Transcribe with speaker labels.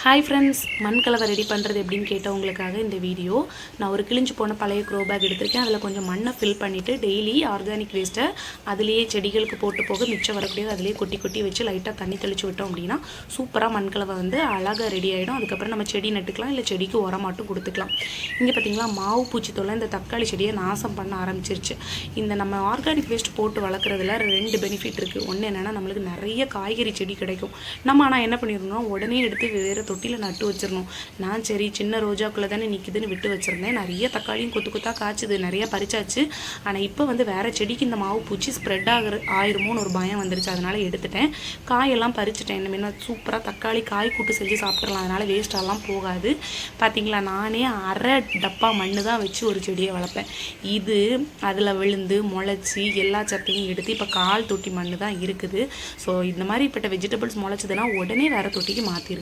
Speaker 1: Hi friends, மண் கலவை ready பண்ணுறது எப்படின்னு கேட்டவங்களுக்காக இந்த வீடியோ. நான் ஒரு கிழிஞ்சு போன பழைய க்ரோ பேக் எடுத்திருக்கேன். அதில் கொஞ்சம் மண்ணை ஃபில் பண்ணிவிட்டு டெய்லி ஆர்கானிக் வேஸ்ட்டை அதிலேயே செடிகளுக்கு போட்டு போக மிச்சம் வரக்கூடியது அதிலேயே கொட்டி கொட்டி வச்சு லைட்டாக தண்ணி தெளித்து விட்டோம் அப்படின்னா சூப்பராக மண் கலவை வந்து அழகாக ரெடி ஆகிடும். அதுக்கப்புறம் நம்ம செடி நட்டுக்கலாம், இல்லை செடிக்கு உரமாட்டும் கொடுத்துக்கலாம். இங்கே பார்த்தீங்களா, மாவு பூச்சி தொல்லை இந்த தக்காளி செடியை நாசம் பண்ண ஆரம்பிச்சிருச்சு. இந்த நம்ம ஆர்கானிக் வேஸ்ட் போட்டு வளர்க்குறதுல 2 பெனிஃபிட் இருக்குது. ஒன்று என்னென்னா, நம்மளுக்கு நிறைய காய்கறி செடி கிடைக்கும். நம்ம ஆனால் என்ன பண்ணிடணும், உடனே எடுத்து வேறு தொட்டியில் நட்டு வச்சிடணும். நான் சரி சின்ன ரோஜாக்குள்ளே தானே நிற்குதுன்னு விட்டு வச்சுருந்தேன். நிறைய தக்காளியும் கொத்து கொத்தாக காய்ச்சுது, நிறைய பறிச்சாச்சு. ஆனால் இப்போ வந்து வேறு செடிக்கு இந்த மாவு பூச்சி ஸ்ப்ரெட் ஆயிருமோன்னு ஒரு பயம் வந்துருச்சு. அதனால் எடுத்துட்டேன். காயெல்லாம் பறிச்சுட்டேன். இனிமேல் சூப்பராக தக்காளி காய் கூட்டு செஞ்சு சாப்பிட்றலாம். அதனால் வேஸ்ட்டாலாம் போகாது. பார்த்தீங்களா, நானே அரை டப்பா மண்ணு தான் வச்சு ஒரு செடியை வளர்ப்பேன். இது அதில் விழுந்து முளைச்சி எல்லா சத்தையும் எடுத்து இப்போ 1/4 தொட்டி மண்ணு தான் இருக்குது. ஸோ இந்த மாதிரிப்பட்ட வெஜிடபிள்ஸ் முளைச்சதுன்னா உடனே வேறு தொட்டிக்கு மாற்றிருக்கு.